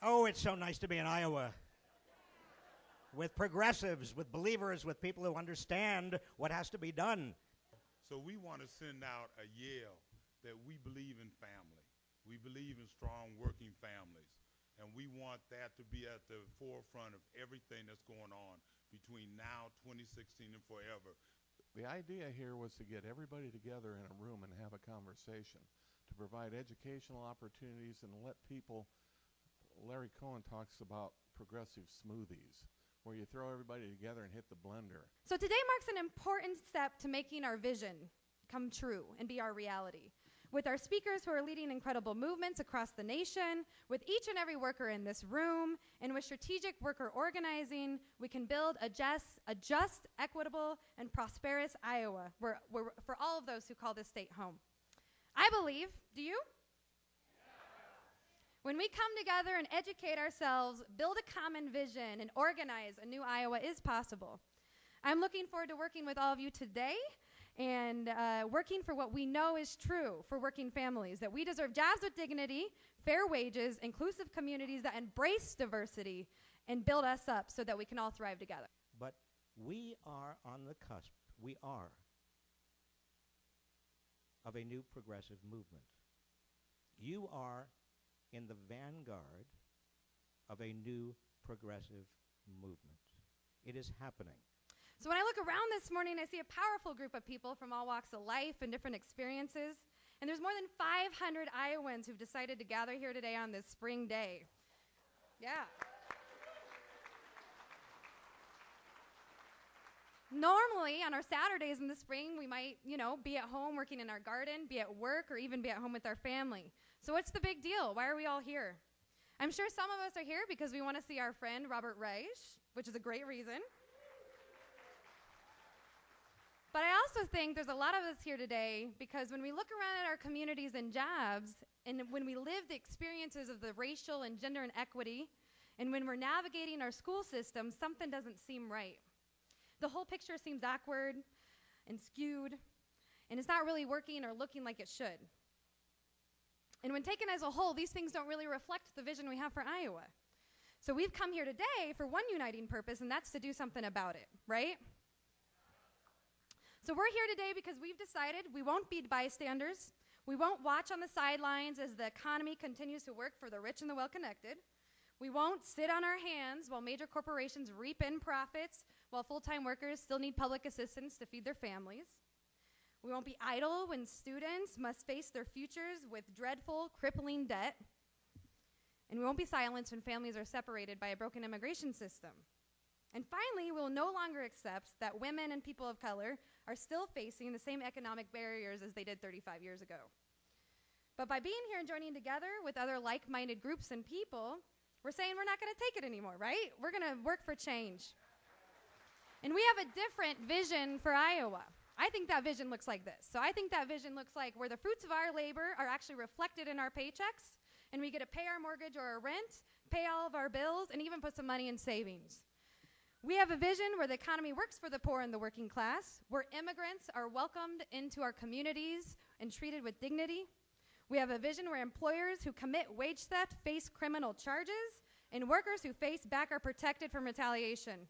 Oh, it's so nice to be in Iowa with progressives, with believers, with people who understand what has to be done. So we want to send out a yell that we believe in family. We believe in strong working families. And we want that to be at the forefront of everything that's going on between now, 2016, and forever. The idea here was to get everybody together in a room and have a conversation, to provide educational opportunities and let people. Larry Cohen talks about progressive smoothies, where you throw everybody together and hit the blender. So today marks an important step to making our vision come true and be our reality. With our speakers who are leading incredible movements across the nation, with each and every worker in this room, and with strategic worker organizing, we can build a just, equitable, and prosperous Iowa for all of those who call this state home. I believe, do you? When we come together and educate ourselves, build a common vision, and organize, a new Iowa is possible. I'm looking forward to working with all of you today and working for what we know is true for working families, that we deserve jobs with dignity, fair wages, inclusive communities that embrace diversity and build us up so that we can all thrive together. But we are on the cusp, we are, of a new progressive movement. You are in the vanguard of a new progressive movement. It is happening. So when I look around this morning, I see a powerful group of people from all walks of life and different experiences. And there's more than 500 Iowans who've decided to gather here today on this spring day. Yeah. Normally, on our Saturdays in the spring, we might, be at home working in our garden, be at work, or even be at home with our family. So what's the big deal? Why are we all here? I'm sure some of us are here because we want to see our friend Robert Reich, which is a great reason. But I also think there's a lot of us here today because when we look around at our communities and jobs, and when we live the experiences of the racial and gender inequity, and when we're navigating our school system, something doesn't seem right. The whole picture seems awkward and skewed, and it's not really working or looking like it should. And when taken as a whole, these things don't really reflect the vision we have for Iowa. So we've come here today for one uniting purpose, and that's to do something about it, right? So we're here today because we've decided we won't be bystanders. We won't watch on the sidelines as the economy continues to work for the rich and the well-connected. We won't sit on our hands while major corporations reap in profits while full-time workers still need public assistance to feed their families. We won't be idle when students must face their futures with dreadful, crippling debt. And we won't be silenced when families are separated by a broken immigration system. And finally, we will no longer accept that women and people of color are still facing the same economic barriers as they did 35 years ago. But by being here and joining together with other like-minded groups and people, we're saying we're not going to take it anymore, right? We're going to work for change. And we have a different vision for Iowa. I think that vision looks like this. So I think that vision looks like where the fruits of our labor are actually reflected in our paychecks, and we get to pay our mortgage or our rent, pay all of our bills, and even put some money in savings. We have a vision where the economy works for the poor and the working class, where immigrants are welcomed into our communities and treated with dignity. We have a vision where employers who commit wage theft face criminal charges, and workers who face back are protected from retaliation.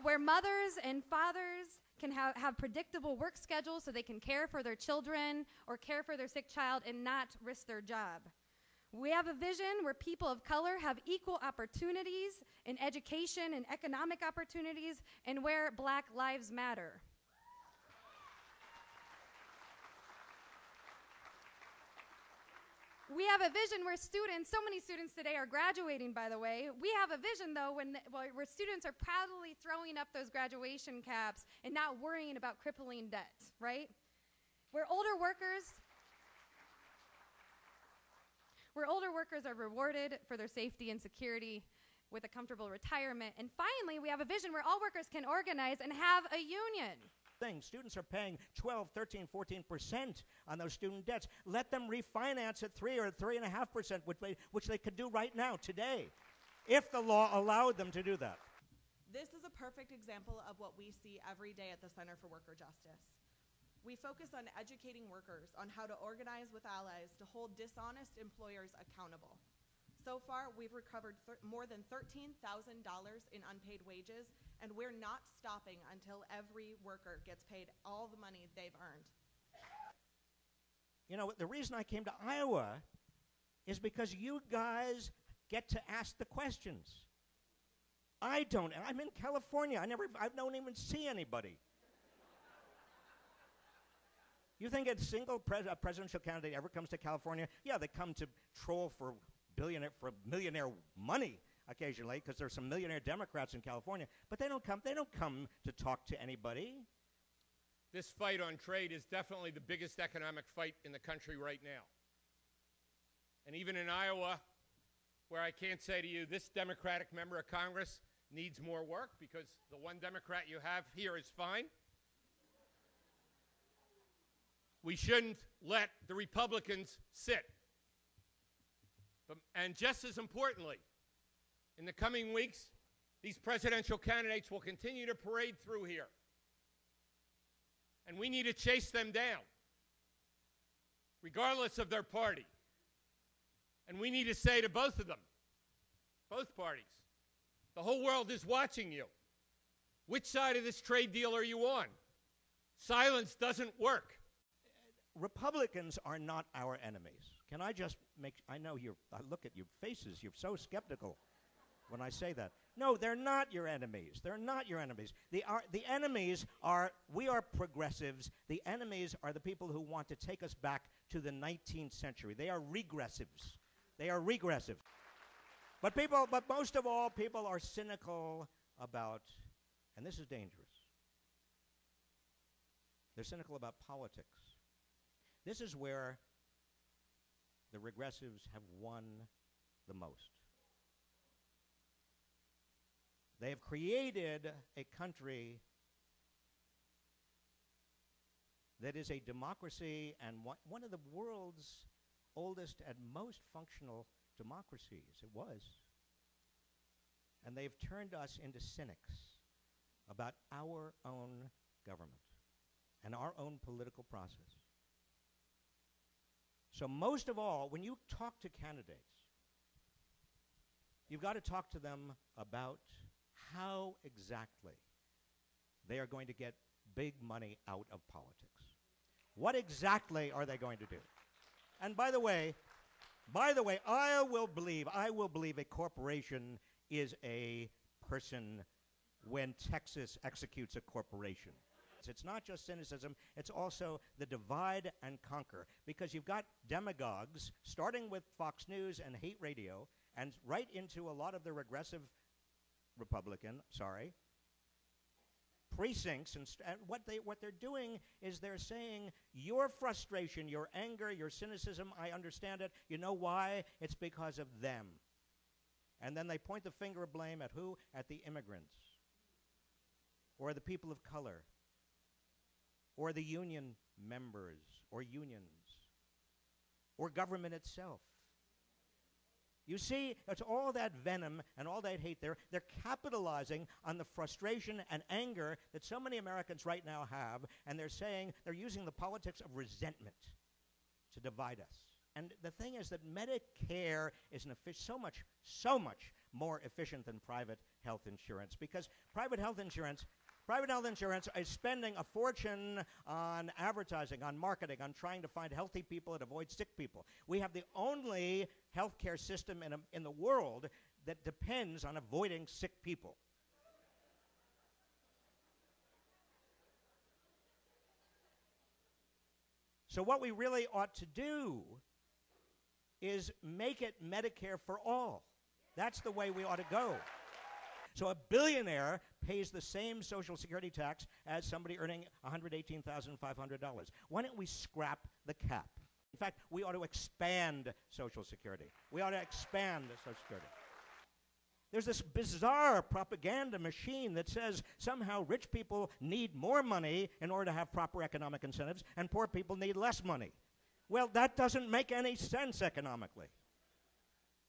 Where mothers and fathers can have predictable work schedules so they can care for their children or care for their sick child and not risk their job. We have a vision where people of color have equal opportunities in education and economic opportunities, and where Black lives matter. We have a vision where students, so many students today are graduating, by the way. We have a vision, though, where students are proudly throwing up those graduation caps and not worrying about crippling debt, right? Where older workers are rewarded for their safety and security with a comfortable retirement. And finally, we have a vision where all workers can organize and have a union. Students are paying 12, 13, 14% on those student debts. Let them refinance at 3 or 3.5%, which they could do right now, today, if the law allowed them to do that. This is a perfect example of what we see every day at the Center for Worker Justice. We focus on educating workers on how to organize with allies to hold dishonest employers accountable. So far, we've recovered more than $13,000 in unpaid wages, and we're not stopping until every worker gets paid all the money they've earned. You know, the reason I came to Iowa is because you guys get to ask the questions. I don't. I'm in California. I don't even see anybody. You think a single presidential candidate ever comes to California? Yeah, they come to troll for millionaire money occasionally, because there's some millionaire Democrats in California. But they don't come to talk to anybody. This fight on trade is definitely the biggest economic fight in the country right now. And even in Iowa, where I can't say to you, this Democratic member of Congress needs more work because the one Democrat you have here is fine, we shouldn't let the Republicans sit. And just as importantly, in the coming weeks, these presidential candidates will continue to parade through here. And we need to chase them down, regardless of their party. And we need to say to both of them, both parties, the whole world is watching you. Which side of this trade deal are you on? Silence doesn't work. Republicans are not our enemies. Can I just I know I look at your faces, you're so skeptical when I say that. No, they're not your enemies. They're not your enemies. The enemies are, we are progressives. The enemies are the people who want to take us back to the 19th century. They are regressives. They are regressive. But most of all, people are cynical about, and this is dangerous, they're cynical about politics. This is where the regressives have won the most. They have created a country that is a democracy and one of the world's oldest and most functional democracies. It was. And they've turned us into cynics about our own government and our own political process. So most of all, when you talk to candidates, you've got to talk to them about how exactly they are going to get big money out of politics. What exactly are they going to do? And by the way, I will believe a corporation is a person when Texas executes a corporation. It's not just cynicism, it's also the divide and conquer. Because you've got demagogues, starting with Fox News and hate radio, and right into a lot of the regressive precincts, and what they're doing is they're saying, your frustration, your anger, your cynicism, I understand it. You know why? It's because of them. And then they point the finger of blame at who? At the immigrants, or the people of color, or the union members, or unions, or government itself. You see, it's all that venom and all that hate there. They're capitalizing on the frustration and anger that so many Americans right now have, and they're using the politics of resentment to divide us. And the thing is that Medicare is so much more efficient than private health insurance, because private health insurance is spending a fortune on advertising, on marketing, on trying to find healthy people and avoid sick people. We have the only healthcare system in the world that depends on avoiding sick people. So what we really ought to do is make it Medicare for all. That's the way we ought to go. So a billionaire pays the same Social Security tax as somebody earning $118,500. Why don't we scrap the cap? In fact, we ought to expand Social Security. We ought to expand Social Security. There's this bizarre propaganda machine that says somehow rich people need more money in order to have proper economic incentives, and poor people need less money. Well, that doesn't make any sense economically.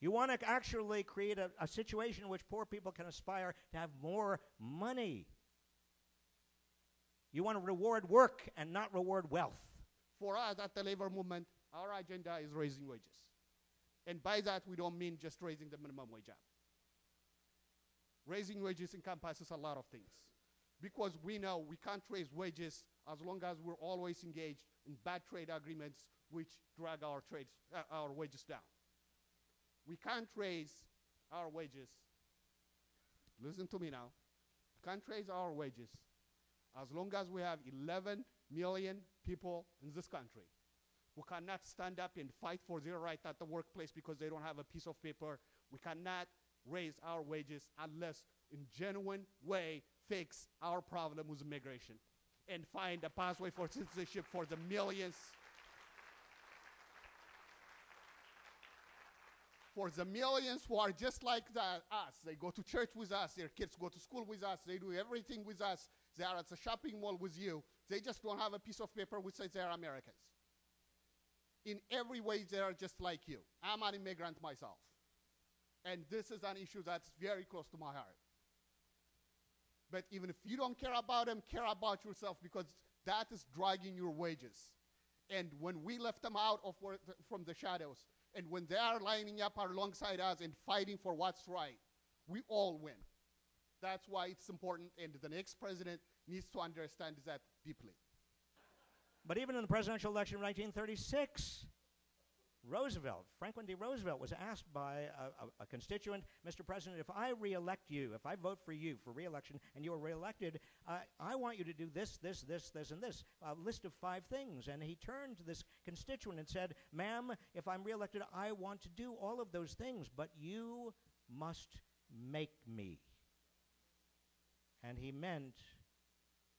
You want to actually create a situation in which poor people can aspire to have more money. You want to reward work and not reward wealth. For us at the labor movement, our agenda is raising wages. And by that, we don't mean just raising the minimum wage up. Raising wages encompasses a lot of things. Because we know we can't raise wages as long as we're always engaged in bad trade agreements which drag our wages down. We can't raise our wages. Listen to me now. We can't raise our wages as long as we have 11 million people in this country who cannot stand up and fight for their right at the workplace because they don't have a piece of paper. We cannot raise our wages unless in genuine way fix our problem with immigration and find a pathway for citizenship for the millions. For the millions who are just like us. They go to church with us, their kids go to school with us, they do everything with us, they are at the shopping mall with you. They just don't have a piece of paper which says they are Americans. In every way, they are just like you. I'm an immigrant myself. And this is an issue that's very close to my heart. But even if you don't care about them, care about yourself, because that is dragging your wages. And when we left them out of from the shadows, and when they are lining up alongside us and fighting for what's right, we all win. That's why it's important, and the next president needs to understand that deeply. But even in the presidential election of 1936, Franklin D. Roosevelt was asked by a constituent, Mr. President, if I re-elect you, if I vote for you for re-election and you are re-elected, I want you to do this, this, this, this, and this, a list of 5 things. And he turned to this constituent and said, ma'am, if I'm re-elected, I want to do all of those things, but you must make me. And he meant,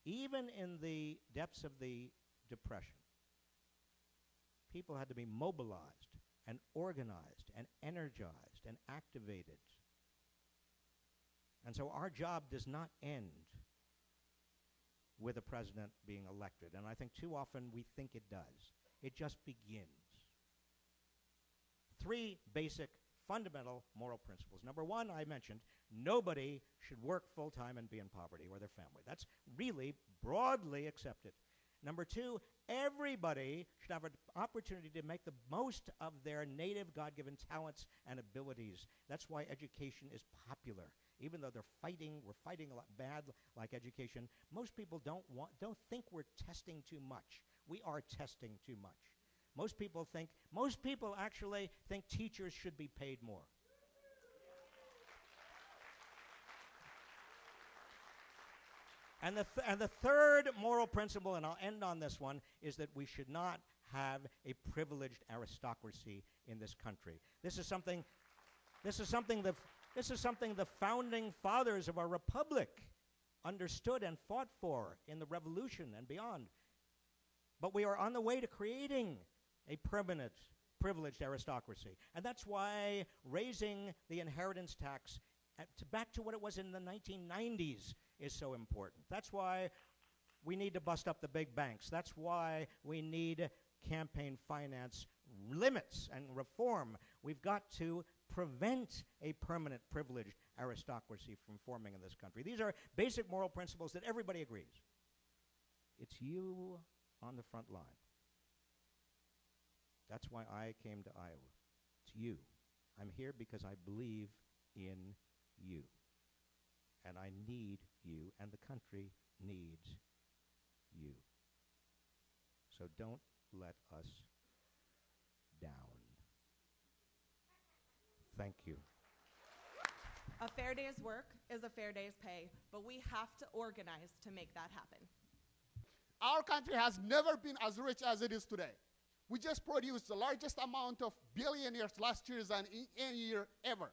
even in the depths of the Depression, people had to be mobilized and organized and energized and activated. And so our job does not end with a president being elected. And I think too often we think it does. It just begins. 3 basic fundamental moral principles. Number 1, I mentioned, nobody should work full-time and be in poverty or their family. That's really broadly accepted. Number 2, everybody should have an opportunity to make the most of their native God-given talents and abilities. That's why education is popular. Even though we're fighting a lot bad like education, most people don't think we're testing too much. We are testing too much. Most people actually think teachers should be paid more. And the third moral principle, and I'll end on this one, is that we should not have a privileged aristocracy in this country. This is something the founding fathers of our republic understood and fought for in the Revolution and beyond. But we are on the way to creating a permanent privileged aristocracy. And that's why raising the inheritance tax back to what it was in the 1990s is so important. That's why we need to bust up the big banks. That's why we need campaign finance limits and reform. We've got to prevent a permanent privileged aristocracy from forming in this country. These are basic moral principles that everybody agrees. It's you on the front line. That's why I came to Iowa. It's you. I'm here because I believe in you. And I need you, and the country needs you. So don't let us down. Thank you. A fair day's work is a fair day's pay, but we have to organize to make that happen. Our country has never been as rich as it is today. We just produced the largest amount of billionaires last year than in any year ever.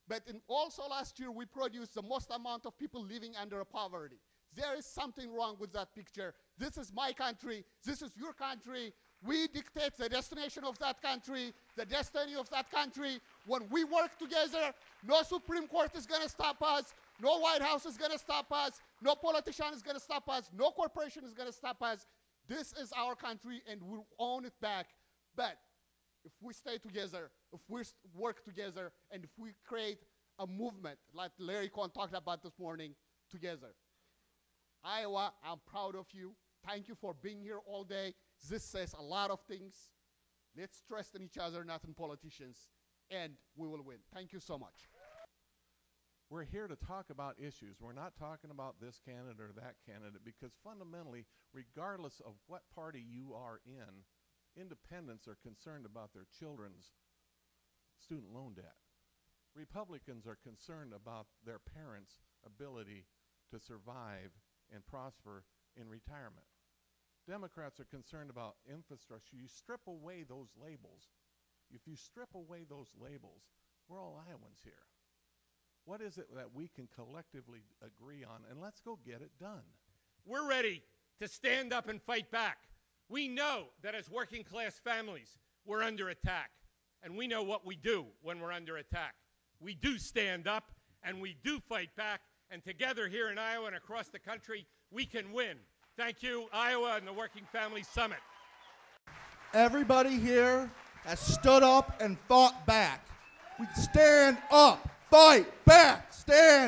But also last year, we produced the most amount of people living under poverty. There is something wrong with that picture. This is my country. This is your country. We dictate the destination of that country, the destiny of that country. When we work together, no Supreme Court is going to stop us. No White House is going to stop us. No politician is going to stop us. No corporation is going to stop us. This is our country, and we'll own it back. But if we stay together, if we work together, and if we create a movement like Larry Cohen talked about this morning together, Iowa, I'm proud of you. Thank you for being here all day. This says a lot of things. Let's trust in each other, not in politicians, and we will win. Thank you so much. We're here to talk about issues. We're not talking about this candidate or that candidate, because fundamentally, regardless of what party you are in, independents are concerned about their children's student loan debt. Republicans are concerned about their parents' ability to survive and prosper in retirement. Democrats are concerned about infrastructure. You strip away those labels. If you strip away those labels, we're all Iowans here. What is it that we can collectively agree on? And let's go get it done. We're ready to stand up and fight back. We know that as working class families, we're under attack. And we know what we do when we're under attack. We do stand up and we do fight back. And together here in Iowa and across the country, we can win. Thank you, Iowa and the Working Family Summit. Everybody here has stood up and fought back. We stand up, fight back, stand